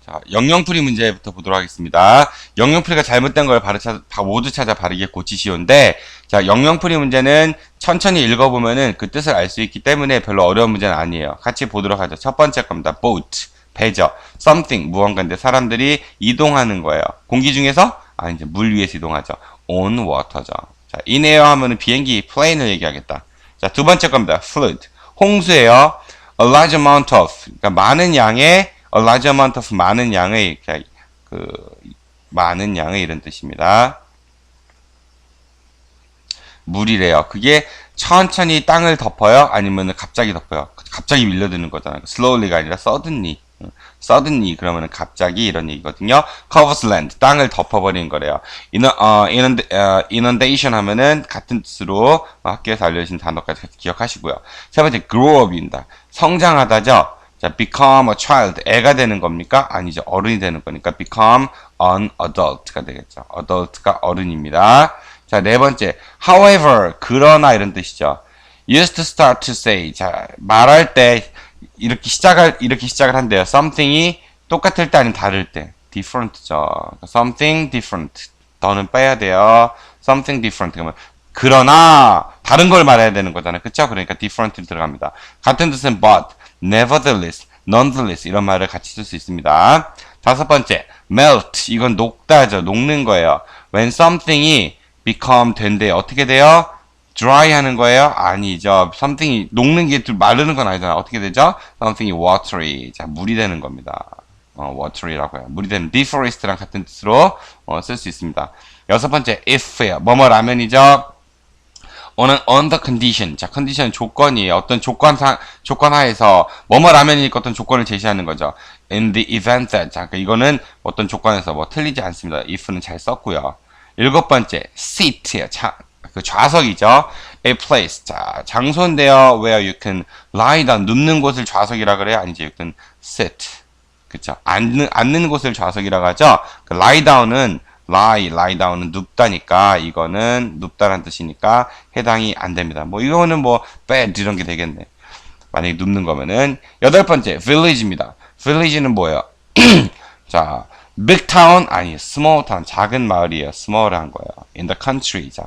자, 영영풀이 문제부터 보도록 하겠습니다. 영영풀이가 잘못된 걸 모두 찾아 바르게 고치시오인데, 자, 영영풀이 문제는 천천히 읽어보면은 그 뜻을 알 수 있기 때문에 별로 어려운 문제는 아니에요. 같이 보도록 하죠. 첫 번째 겁니다. boat, 배죠. something, 무언가인데 사람들이 이동하는 거예요. 공기 중에서? 이제 물 위에서 이동하죠. on water죠. 자, in air 하면은 비행기, plane을 얘기하겠다. 자, 두 번째 겁니다. flood, 홍수예요. a large amount of, 그러니까 많은 양의 a large amount of 많은 양의 많은 양의 이런 뜻입니다. 물이래요. 그게 천천히 땅을 덮어요? 아니면 갑자기 덮어요? 갑자기 밀려드는 거잖아요. slowly가 아니라 suddenly. suddenly 그러면은 갑자기 이런 얘기거든요. covers land 땅을 덮어버리는 거래요. inundation 하면은 같은 뜻으로 학교에서 알려주신 단어까지 기억하시고요. 세 번째 grow up입니다. 성장하다죠. 자, become a child. 애가 되는 겁니까? 아니죠. 어른이 되는 거니까 become an adult가 되겠죠. adult가 어른입니다. 자, 네 번째. however, 그러나 이런 뜻이죠. used to start to say. 자, 말할 때 이렇게 시작을 한대요. something이 똑같을 때 아니면 다를 때. different죠. something different. 더는 빼야 돼요. something different. 그러나 다른 걸 말해야 되는 거잖아요. 그쵸? 그러니까 different 들어갑니다. 같은 뜻은 but, nevertheless, nonetheless 이런 말을 같이 쓸 수 있습니다. 다섯 번째, melt. 이건 녹다죠. 녹는 거예요. when something이 become 된대요. 어떻게 돼요? dry 하는 거예요? 아니죠. something이 녹는 게 마르는 건 아니잖아. 어떻게 되죠? something이 watery. 자, 물이 되는 겁니다. watery라고 해요. 물이 되면 deforest랑 같은 뜻으로 쓸 수 있습니다. 여섯 번째, if예요. 뭐뭐라면이죠. on the condition. 자, 컨디션은 조건이에요. 어떤 조건 하에서 뭐뭐라면이니까 어떤 조건을 제시하는 거죠. in the event that. 자, 이거는 어떤 조건에서 뭐 틀리지 않습니다. if는 잘 썼고요. 일곱 번째, seat예요. 그 좌석이죠. a place. 자, 장소인데요. where you can lie down. 눕는 곳을 좌석이라 그래요? 아니죠. you can sit. 그쵸. 앉는 곳을 좌석이라고 하죠. 그 lie down은 lie down은 눕다니까 이거는 눕다란 뜻이니까 해당이 안 됩니다. 뭐 이거는 뭐 bed 이런 게 되겠네. 만약에 눕는 거면은. 여덟 번째, village입니다. village는 뭐예요? 자, big town 아니 small town 작은 마을이에요. small한 거예요. in the country. 자,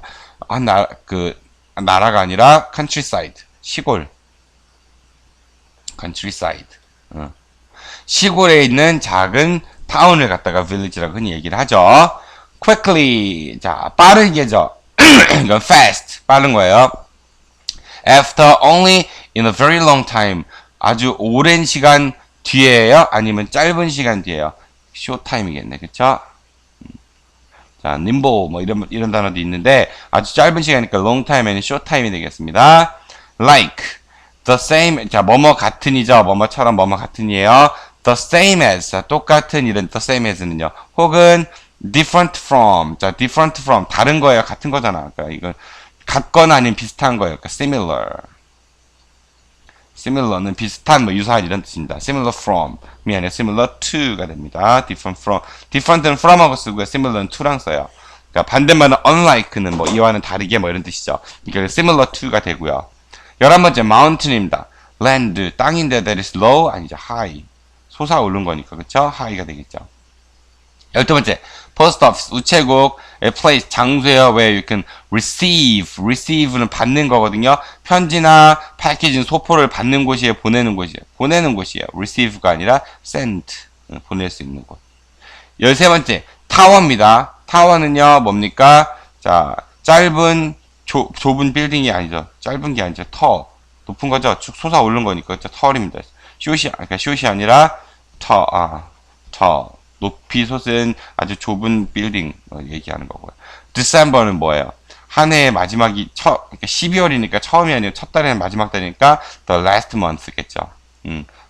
나라가 아니라 countryside 시골. countryside. 시골에 있는 작은 타운을 갖다가 village라고 흔히 얘기를 하죠. quickly. 자, 빠르게죠. 이건 fast. 빠른 거예요. after only in a very long time. 아주 오랜 시간 뒤에요? 아니면 짧은 시간 뒤에요? short time이겠네. 그쵸? 자, nimble, 뭐, 이런 단어도 있는데, 아주 짧은 시간이니까 long time에는 short time이 되겠습니다. like, the same, 자, 뭐뭐 같은이죠. 뭐뭐처럼 뭐뭐 같은이에요. the same as, 자, 똑같은 이런 the same as는요. 혹은 different from, 자, different from, 다른 거예요. 같은 거잖아. 그러니까 이건 같거나 아니면 비슷한 거예요. 그러니까 similar. similar는 비슷한, 뭐, 유사한 이런 뜻입니다. similar from, 이 아니라 similar to가 됩니다. different from, different는 from하고 쓰고요. similar는 to랑 써요. 그러니까 반대말은 unlike는 뭐, 이와는 다르게 뭐 이런 뜻이죠. 그러니까 similar to가 되고요. 11번째, mountain입니다. land, 땅인데 that is low, 아니죠. high. 솟아오른 거니까, 그쵸? high가 되겠죠. 12번째, post office, 우체국, a place, 장소예요. where you can receive는 받는 거거든요. 편지나 패키지는 소포를 받는 곳이에요. 보내는 곳이에요. receive가 아니라 send, 보낼 수 있는 곳. 13번째, 타워입니다. 타워는요, 뭡니까? 자, 좁은 빌딩이 아니죠. 짧은 게 아니죠. 높은 거죠. 쭉 솟아오른 거니까, 털입니다. 숏이 아니라, 높이 솟은 아주 좁은 빌딩 얘기하는 거고요. December는 뭐예요? 한 해의 마지막이 그러니까 12월이니까 처음이 아니고 첫 달에는 마지막 달이니까 the last month겠죠.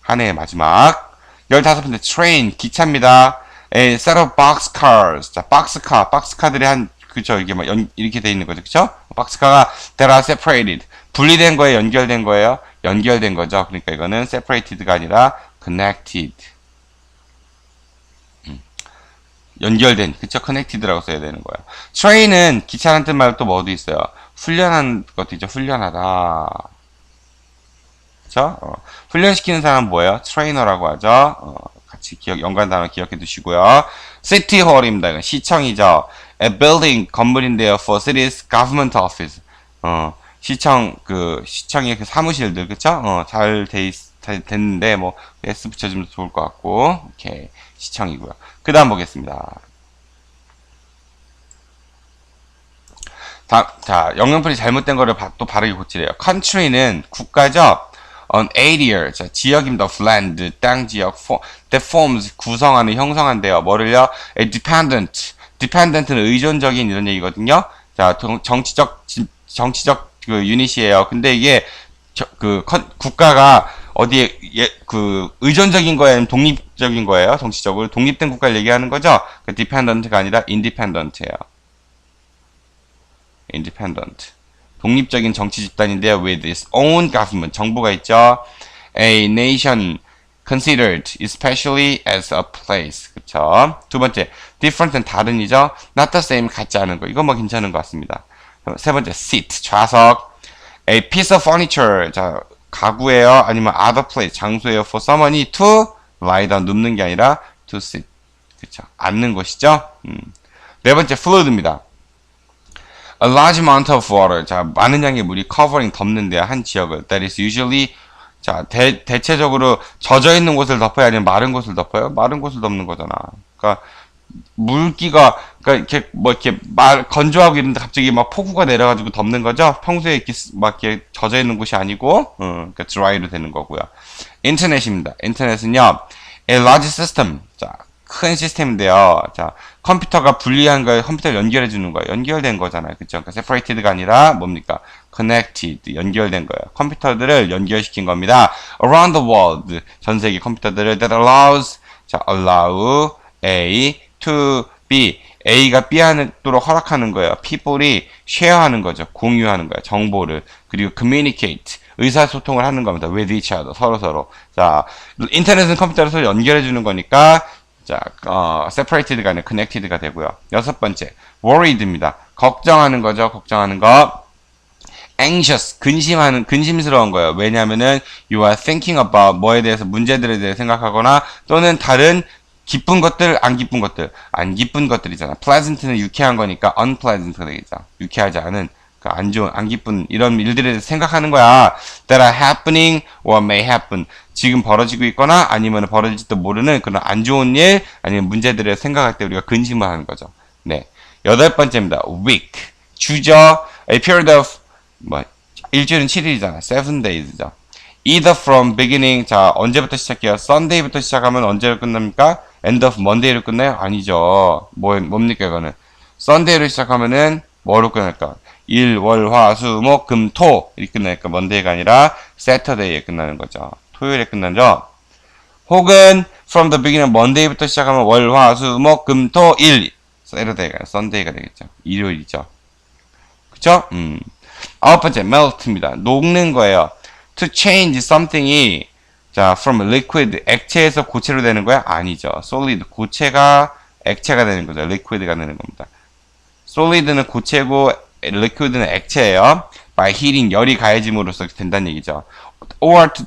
한 해의 마지막. 15번째 train 기차입니다. A set of boxcars. 자, 박스카들이 그쵸, 이게 막 이렇게 돼 있는 거죠. 그쵸? 박스카가 that are separated. 분리된 거예요, 연결된 거예요? 연결된 거죠. 그러니까 이거는 separated가 아니라 connected. 연결된, 그쵸? connected라고 써야 되는 거예요. train은 기차라는 뜻 말고 또 뭐도 있어요? 훈련한 것도 있죠. 훈련하다. 그쵸? 훈련시키는 사람은 뭐예요? 트레이너라고 하죠. 같이 그치, 연관 단어 기억해 두시고요. City Hall입니다. 이건 시청이죠. A building, 건물인데요. For city's government office. 시청의 그 사무실들, 그쵸? 잘 됐는데, 뭐, S 붙여주면 좋을 것 같고, 오케이. 시청이고요. 그 다음 보겠습니다. 자, 영영풀이 잘못된 거를 또 바르게 고치래요. country는 국가죠. an area, 자, 지역입니다. of land, 땅 지역, that forms, 구성하는, 형성한대요. 뭐를요? a dependent는 의존적인 이런 얘기거든요. 자, 정치적 그 유닛이에요. 근데 이게 국가가 어디에 의존적인 거예요? 아니면 독립적인 거예요? 정치적으로 독립된 국가를 얘기하는 거죠. 그 dependent가 아니라 independent예요. independent. 독립적인 정치 집단인데요. with its own government. 정부가 있죠. a nation considered especially as a place. 그쵸? 두 번째, different는 다른이죠. not the same, 같지 않은 거. 이건 뭐 괜찮은 것 같습니다. 세 번째, seat, 좌석. a piece of furniture. 자, 가구예요. 아니면 other place, 장소예요. for someone to lie down, 눕는 게 아니라 to sit. 그쵸? 앉는 것이죠. 네 번째, fluid입니다. A large amount of water. 자, 많은 양의 물이 covering, 덮는데요. 한 지역을. That is usually, 자, 대체적으로 젖어 있는 곳을 덮어야 아니면 마른 곳을 덮어요? 마른 곳을 덮는 거잖아. 그러니까, 물기가, 그러니까 이렇게 건조하고 이런데 갑자기 막 폭우가 내려가지고 덮는 거죠? 평소에 이렇게 젖어 있는 곳이 아니고, 그러니까 dry로 되는 거고요. 인터넷입니다. 인터넷은요, a large system. 자, 큰 시스템인데요. 자, 컴퓨터가 분리한 걸 컴퓨터를 연결해 주는 거예요. 연결된 거잖아요. 그쵸? 그러니까 separated가 아니라 뭡니까? connected. 연결된 거예요. 컴퓨터들을 연결시킨 겁니다. around the world. 전 세계 컴퓨터들을 that allows, 자, allow A to B. A가 B 하도록 허락하는 거예요. people이 share하는 거죠. 공유하는 거예요. 정보를. 그리고 communicate. 의사소통을 하는 겁니다. with each other. 서로. 자, 인터넷은 컴퓨터를 서로 연결해 주는 거니까 자, separated가 아니라 connected가 되고요. 여섯 번째, worried입니다. 걱정하는 거죠. 걱정하는 거. anxious, 근심스러운 거예요. 왜냐면은 you are thinking about 뭐에 대해서, 문제들에 대해 생각하거나 또는 다른 기쁜 것들, 안 기쁜 것들. 안 기쁜 것들이잖아. pleasant는 유쾌한 거니까 unpleasant가 되겠죠. 유쾌하지 않은, 안 좋은, 안 기쁜 이런 일들에 대해서 생각하는 거야. that are happening or may happen. 지금 벌어지고 있거나 아니면 벌어질지도 모르는 그런 안 좋은 일 아니면 문제들을 생각할 때 우리가 근심을 하는 거죠. 네. 여덟 번째입니다. week. 주죠. a period of 일주일은 7일이잖아. 7days죠. either from beginning. 자, 언제부터 시작해요? Sunday부터 시작하면 언제로 끝납니까? end of Monday로 끝나요? 아니죠. 뭡니까 이거는? Sunday로 시작하면은 뭐로 끝날까? 일, 월, 화, 수, 목, 금, 토 이렇게 끝나니까 Monday가 아니라 Saturday에 끝나는 거죠. 토요일에 끝나죠. 혹은 from the beginning Monday부터 시작하면 월, 화, 수, 목, 금, 토, 일 Saturday가 Sunday가 되겠죠. 일요일이죠. 그쵸? 아홉 번째 melt입니다. 녹는 거예요. to change something이 자 from liquid 액체에서 고체로 되는 거야? 아니죠. solid 고체가 액체가 되는 거죠. liquid가 되는 겁니다. solid는 고체고 liquid는 액체예요. by heating 열이 가해짐으로써 된다는 얘기죠. or to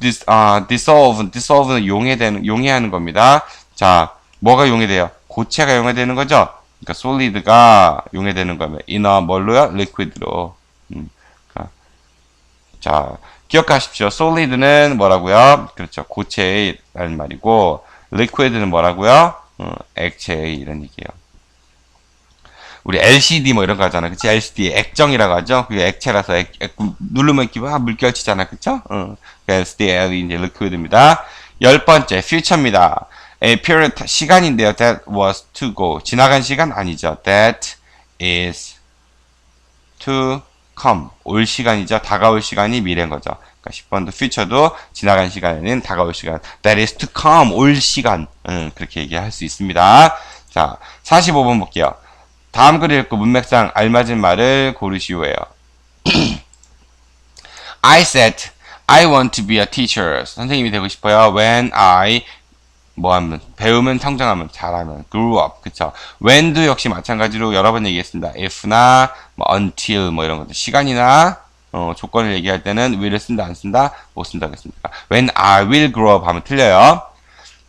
dissolve는 용해하는 겁니다. 자, 뭐가 용해돼요? 고체가 용해되는 거죠. 그러니까 solid가 용해되는 거면 inner 뭘로요? liquid로. 자, 기억하십시오. solid는 뭐라고요? 그렇죠. 고체라는 말이고 liquid는 뭐라고요? 액체 이런 얘기예요. 우리 LCD 뭐 이런 거 하잖아. 그치? LCD 액정이라고 하죠. 그게 액체라서 누르면 이렇게 막 물결치잖아. 그쵸? LCD, LED 이제 liquid입니다. 열 번째, future입니다. A period, 시간인데요. That was to go. 지나간 시간 아니죠. That is to come. 올 시간이죠. 다가올 시간이 미래인 거죠. 그러니까 10번도 future도 지나간 시간에는 다가올 시간. That is to come. 올 시간. 그렇게 얘기할 수 있습니다. 자, 45번 볼게요. 다음 글을 읽고 문맥상 알맞은 말을 고르시오예요. I said, I want to be a teacher. 선생님이 되고 싶어요. When I 뭐하면 배우면 성장하면 잘하면 grew up. 그쵸? when도 역시 마찬가지로 여러 번 얘기했습니다. if나 뭐 until 뭐 이런 것들 시간이나 조건을 얘기할 때는 will을 쓴다 안 쓴다 못 쓴다 그랬습니까? when I will grow up 하면 틀려요.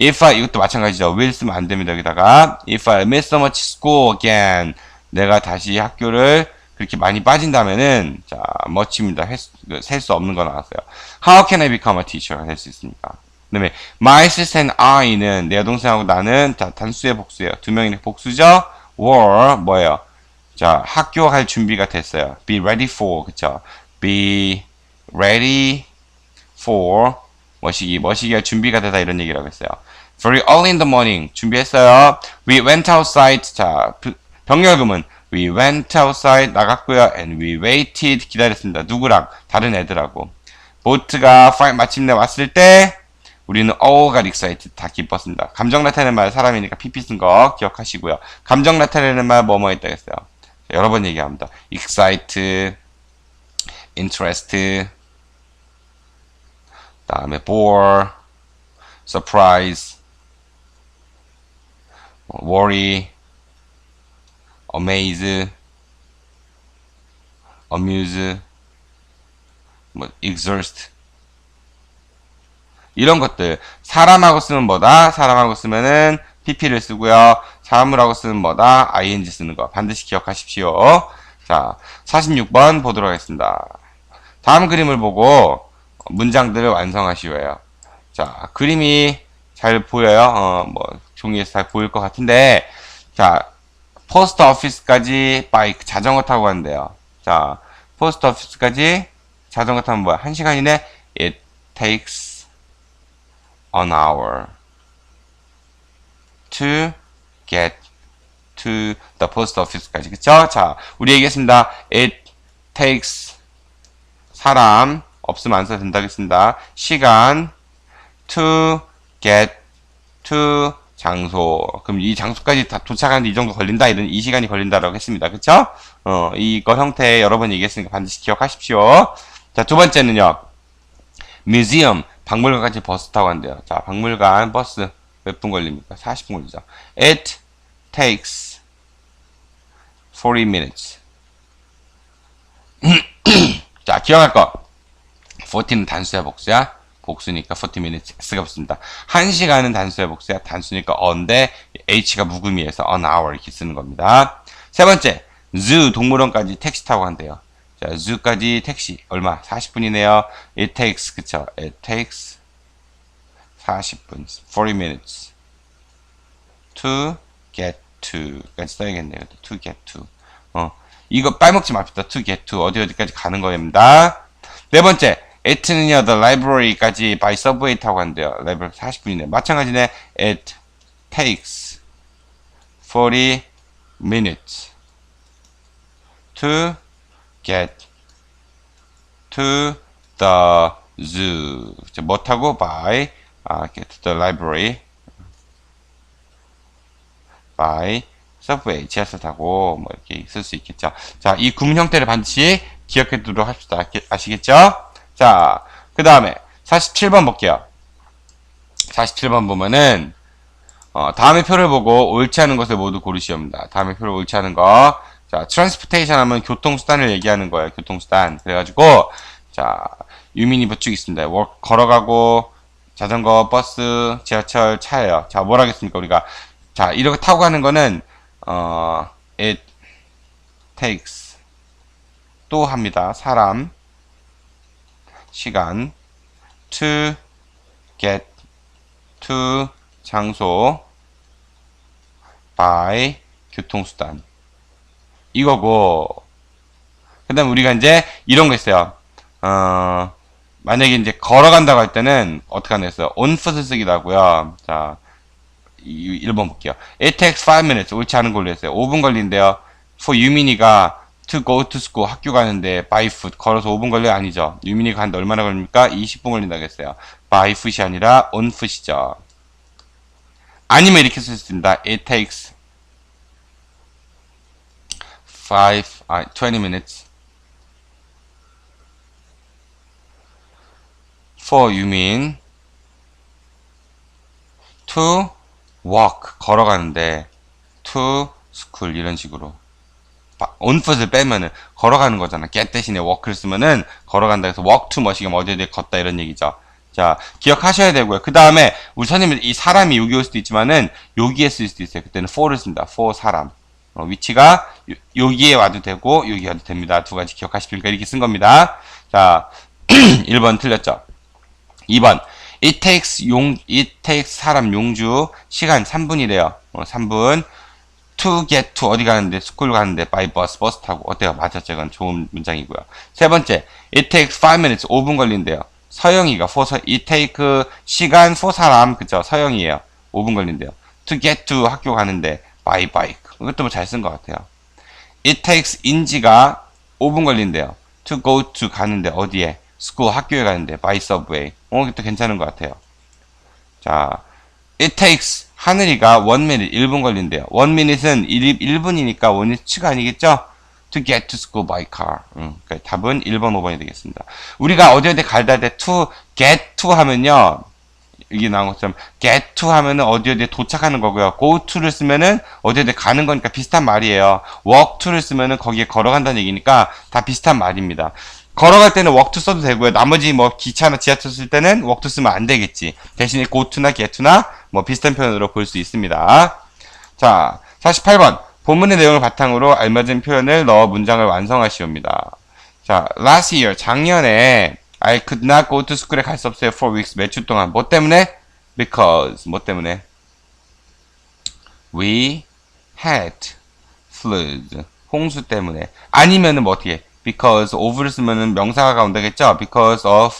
if I, 이것도 마찬가지죠. will 쓰면 안 됩니다. 여기다가 if I miss so much school again, 내가 다시 학교를 그렇게 많이 빠진다면은, 자, much입니다. 셀 수 없는 거 나왔어요. How can I become a teacher가 될 수 있으니까. 그 다음에 my sister and I는 내 여동생하고 나는, 자, 단수의 복수예요. 두 명이 복수죠. were 뭐예요? 자, 학교 갈 준비가 됐어요. be ready for, 그쵸? be ready for 머시기가 준비가 되다 이런 얘기라고 했어요. Very early in the morning 준비했어요. We went outside. 자, 병렬금은 we went outside 나갔고요. And we waited 기다렸습니다. 누구랑? 다른 애들하고. 보트가 마침내 왔을 때 우리는 all got excited 다 기뻤습니다. 감정 나타내는 말 사람이니까 pp 쓴 거 기억하시고요. 감정 나타내는 말 뭐뭐 했다 했어요. 여러 번 얘기합니다. excite, interest, 다음에 bore, surprise, worry, amaze, amuse, exhaust 이런 것들 사람하고 쓰면 뭐다? 사람하고 쓰면은 pp를 쓰고요. 사물하고 쓰면 뭐다? ing 쓰는 거 반드시 기억하십시오. 자, 46번 보도록 하겠습니다. 다음 그림을 보고 문장들을 완성하시오예요. 자, 그림이 잘 보여요. 종이에서 잘 보일 것 같은데, 자, 포스트 오피스까지 바이크 자전거 타고 간대요. 자, 포스트 오피스까지 자전거 타면 뭐야? 1시간이네? It takes an hour to get to the post office까지. 그쵸? 자, 우리 얘기했습니다. It takes 사람 없으면 안 써도 된다겠습니다. 시간 to get to 장소. 그럼 이 장소까지 다 도착하는데 이 정도 걸린다. 이 시간이 걸린다라고 했습니다. 그쵸? 이거 형태 여러 번 얘기했으니까 반드시 기억하십시오. 자, 두 번째는요. museum. 박물관까지 버스 타고 간대요. 자, 박물관 버스 몇 분 걸립니까? 40분 걸리죠. It takes 40 minutes. 자, 기억할 거. 40는 단수야, 복수야? 복수니까 40 minutes S가 붙습니다. 1시간은 단수야, 복수야? 단수니까 on인데 H가 묵음이에서 an hour 이렇게 쓰는 겁니다. 세 번째, zoo 동물원까지 택시 타고 간대요. 자, zoo까지 택시 얼마? 40분이네요. It takes 그쵸? It takes 40분, 40 minutes to get to까지 써야겠네요. to get to. 이거 빨먹지 맙시다. to get to 어디까지 가는 거입니다. 네 번째, it는요 the library까지 by subway 타고 간대요. library 40분이네. 마찬가지네. It takes 40 minutes to get to the zoo. 뭐 타고 by get to the library by subway 지하철 타고 뭐 이렇게 쓸 수 있겠죠. 자, 이 구문 형태를 반드시 기억해 두도록 합시다. 아시겠죠? 자, 그 다음에 47번 볼게요. 47번 보면은 다음의 표를 보고 옳지 않은 것을 모두 고르시옵니다. 다음의 표를 옳지 않은 거. 자, transportation 하면 교통수단을 얘기하는 거예요. 교통수단. 그래가지고 자, 유민이 쭉 있습니다. 걸어가고 자전거, 버스, 지하철, 차예요. 자, 뭘 하겠습니까? 우리가 자, 이렇게 타고 가는 거는 it takes 또 합니다. 사람, 시간, to get to 장소, by 교통수단 이거고. 그 다음 우리가 이제 이런 거 있어요. 만약에 이제 걸어간다고 할 때는 어떻게 하나 했어요? on foot을 쓰기도 하고요. 자, 1번 볼게요. It takes 5 minutes. 옳지 않은 걸로 했어요. 5분 걸린대요. for 유민이가 to go to school 학교 가는데 by foot 걸어서 5분 걸려요? 아니죠. 유민이가 가는데 얼마나 걸립니까? 20분 걸린다고 했어요. by foot이 아니라 on foot이죠. 아니면 이렇게 쓸 수 있습니다. It takes 20 minutes for 유민 to walk 걸어가는데 to school 이런 식으로 on foot을 빼면은 걸어가는 거잖아. get 대신에 walk를 쓰면은 걸어간다 해서 walk to 멋이가 어디에 걷다 이런 얘기죠. 자, 기억하셔야 되고요. 그 다음에 우리 선생님은 이 사람이 여기 올 수도 있지만은 여기에 쓸 수도 있어요. 그때는 for를 씁니다. for 사람. 위치가 여기에 와도 되고 여기 와도 됩니다. 두 가지 기억하시니까 이렇게 쓴 겁니다. 자, 1번 틀렸죠. 2번 it takes 사람 용주 시간 3분이래요. 3분 to get to 어디 가는데 school 가는데 by bus 버스 타고 어때요? 맞았죠. 이건 좋은 문장이고요. 세 번째 it takes 5 minutes 5분 걸린대요. 서영이가 it take 시간 for 사람 그죠? 서영이에요. 5분 걸린대요. to get to 학교 가는데 by bike 이것도 뭐 잘 쓴 것 같아요. it takes 인지가 5분 걸린대요. to go to 가는데 어디에? school 학교에 가는데 by subway 이것도 괜찮은 것 같아요. 자, it takes 하늘이가 1 minute 1분 걸린대요. 1 minute은 1분이니까 1minut가 아니겠죠? to get to school by car. 그러니까 답은 1번, 5번이 되겠습니다. 우리가 어디 갈다 할 때 to get to 하면요. 여기 나온 것처럼 get to 하면은 어디 도착하는 거고요. go to를 쓰면은 어디 가는 거니까 비슷한 말이에요. walk to를 쓰면은 거기에 걸어간다는 얘기니까 다 비슷한 말입니다. 걸어갈 때는 walk to 써도 되고요. 나머지 뭐 기차나 지하철 쓸 때는 walk to 쓰면 안 되겠지. 대신에 go to나 get to나 뭐 비슷한 표현으로 볼 수 있습니다. 자, 48번. 본문의 내용을 바탕으로 알맞은 표현을 넣어 문장을 완성하시옵니다. 자, last year, 작년에 I could not go to school에 갈 수 없어요. 4 weeks, 몇 주 동안. 뭐 때문에? Because, 뭐 때문에? We had flood, 홍수 때문에. 아니면은 뭐 어떻게? Because of를 쓰면은 명사가 온다겠죠? Because of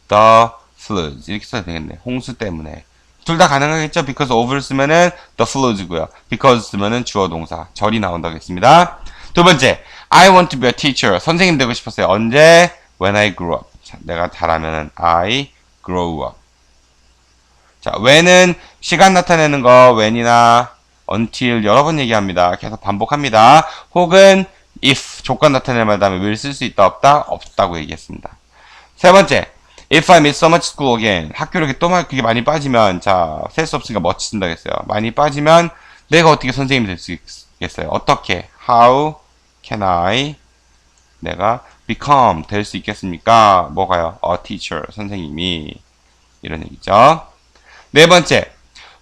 the floods. 이렇게 써야 되겠네. 홍수 때문에. 둘 다 가능하겠죠? Because of를 쓰면은 the floods고요. Because 쓰면은 주어 동사. 절이 나온다겠습니다. 두 번째. I want to be a teacher. 선생님 되고 싶었어요. 언제? When I grew up. 자, 내가 자라면은 I grow up. 자, when은 시간 나타내는 거 when이나 until 여러 번 얘기합니다. 계속 반복합니다. 혹은 if 조건 나타낼 말 다음에 will 쓸 수 있다 없다? 없다고 얘기했습니다. 세 번째. If I miss so much school again. 학교를 이렇게 또 그게 많이 빠지면 자, 셀 수 없으니까 much 쓴다고 했어요. 많이 빠지면 내가 어떻게 선생님이 될 수 있겠어요? 어떻게? How can I 내가 become 될 수 있겠습니까? 뭐가요? A teacher. 선생님이 이런 얘기죠. 네 번째.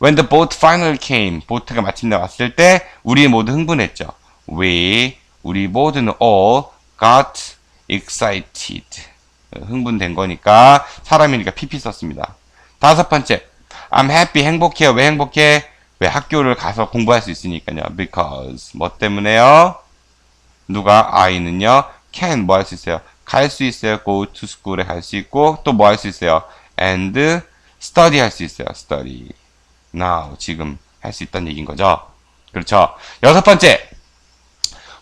When the boat finally came. 보트가 마침내 왔을 때 우리 모두 흥분했죠. 우리 모두는 all got excited. 흥분된 거니까 사람이니까 pp 썼습니다. 다섯 번째. I'm happy. 행복해요. 왜 행복해? 왜 학교를 가서 공부할 수 있으니까요. Because 뭐 때문에요? 누가 I는요. can 뭐 할 수 있어요? 갈 수 있어요. go to school에 갈 수 있고 또 뭐 할 수 있어요? and study 할 수 있어요. study now 지금 할 수 있다는 얘기인 거죠. 그렇죠. 여섯 번째.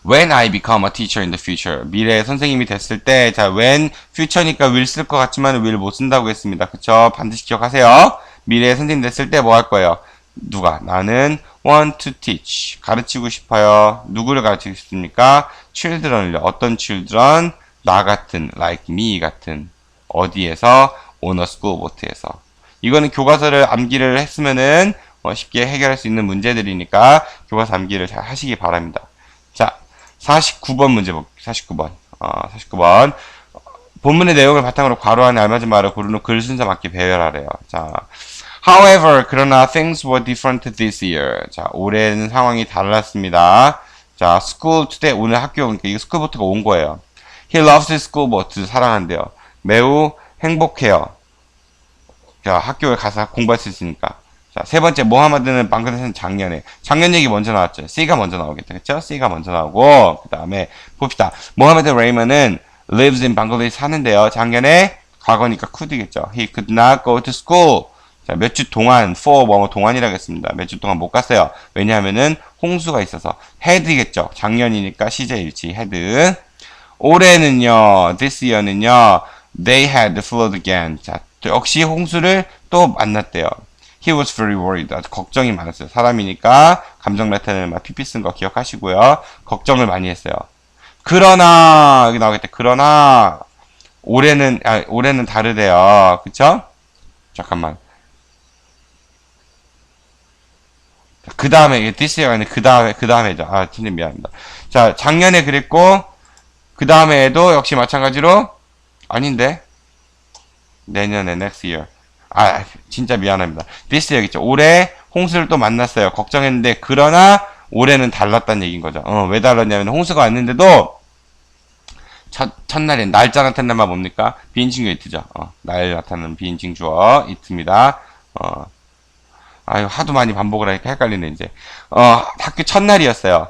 When I become a teacher in the future. 미래의 선생님이 됐을 때, 자, when future니까 will 쓸 것 같지만 will 못 쓴다고 했습니다. 그쵸? 반드시 기억하세요. 미래의 선생님 됐을 때 뭐 할 거예요? 누가? 나는 want to teach. 가르치고 싶어요. 누구를 가르치고 싶습니까? children을요. 어떤 children? 나 같은, like me 같은. 어디에서? on a school boat에서. 이거는 교과서를 암기를 했으면은 쉽게 해결할 수 있는 문제들이니까 교과서 암기를 잘 하시기 바랍니다. 자, 49번 문제 볼게요. 49번. 본문의 내용을 바탕으로 괄호 안에 알맞은 말을 고른 후 글 순서 맞게 배열하래요. 자, however, 그러나 things were different this year. 자, 올해는 상황이 달랐습니다. 자, school today, 오늘 학교, 그러니까 이거 스쿨보트가 온 거예요. He loves his school boat. 사랑한대요. 매우 행복해요. 자, 학교에 가서 공부할 수 있으니까. 자, 세 번째, 모하마드는 방글라데시는 작년 얘기 먼저 나왔죠. C가 먼저 나오겠죠. 그쵸? C가 먼저 나오고, 그 다음에, 봅시다. 모하마드 레이먼은 lives in 방글라데시 사는데요. 작년에 과거니까 could겠죠. He could not go to school. 자, 몇 주 동안, for 뭐뭐 동안이라고 했습니다. 몇 주 동안 못 갔어요. 왜냐하면은 홍수가 있어서. had겠죠. 작년이니까 시제일치, had. 올해는요, this year는요, they had flood again. 자, 역시 홍수를 또 만났대요. He was very worried. 아주 걱정이 많았어요. 사람이니까 감정 나타내는 말 PP 쓴 거 기억하시고요. 걱정을 많이 했어요. 그러나 여기 나오겠다. 그러나 올해는 다르대요. 그쵸? 잠깐만. 그 다음에 this year가 아니라 그 다음에죠. 아, 팀님 미안합니다. 자, 작년에 그랬고 그 다음에도 역시 마찬가지로 아닌데 내년에 next year. 진짜 미안합니다. this 여기 있죠. 올해 홍수를 또 만났어요. 걱정했는데, 그러나, 올해는 달랐다는 얘기인 거죠. 왜 달랐냐면, 홍수가 왔는데도, 첫날에 날짜 나타내는 말 뭡니까? 비인칭 이트죠. 날 나타내는 비인칭 주어, 이트입니다. 하도 많이 반복을 하니까 헷갈리네, 이제. 학교 첫날이었어요.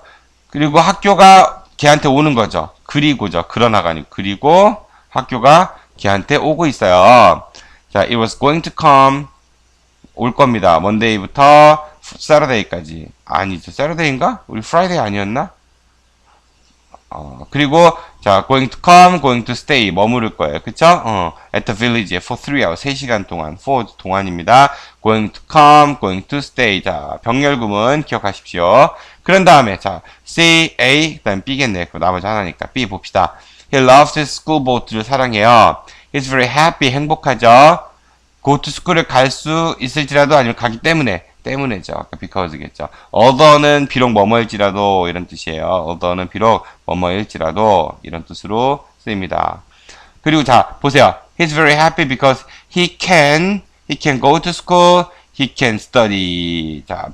그리고 학교가 걔한테 오는 거죠. 그리고죠. 그러나가 아니고, 그리고 학교가 걔한테 오고 있어요. 자, it was going to come. 올 겁니다. Monday부터 Saturday까지. 아니죠. Saturday인가? 우리 Friday 아니었나? 그리고, 자, going to come, going to stay. 머무를 거예요. 그쵸? at the village for 3 hours. 3시간 동안. for 동안입니다. going to come, going to stay. 자, 병렬구문 기억하십시오. 그런 다음에, 자, C, A, 그 다음 B겠네. 그럼 나머지 하나니까. B 봅시다. He loves his school boat를 사랑해요. He's very happy. 행복하죠. go to school을 갈 수 있을지라도 아니면 가기 때문에죠. 아까 because겠죠. althought는 비록 뭐뭐일지라도 이런 뜻이에요. althought는 비록 뭐뭐일지라도 이런 뜻으로 쓰입니다. 그리고 자, 보세요. He's very happy because he can go to school, he can study. 자,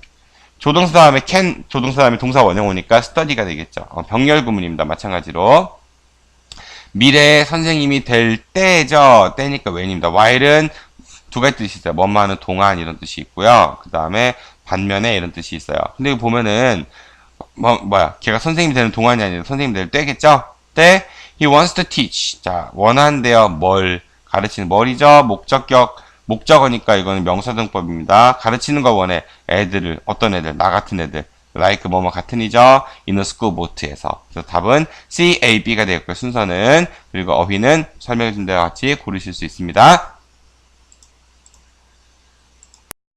조동사 다음에 can, 조동사 다음에 동사 원형 오니까 study가 되겠죠. 병렬 구문입니다. 마찬가지로. 미래의 선생님이 될 때죠. 때니까 when입니다. while은 두 가지 뜻이 있어요. 뭐뭐하는 동안 이런 뜻이 있고요. 그 다음에 반면에 이런 뜻이 있어요. 근데 이거 보면은 걔가 선생님이 되는 동안이 아니라 선생님이 될 때겠죠? 때 he wants to teach. 자, 원한대요. 뭘 가르치는 뭘이죠? 목적어니까 이거는 명사등법입니다. 가르치는 거 원해. 애들을 어떤 애들? 나 같은 애들. like 뭐뭐 같은이죠. in a school boat에서. 그래서 답은 C, A, B가 되었고요. 순서는 그리고 어휘는 설명해 준 대와 같이 고르실 수 있습니다.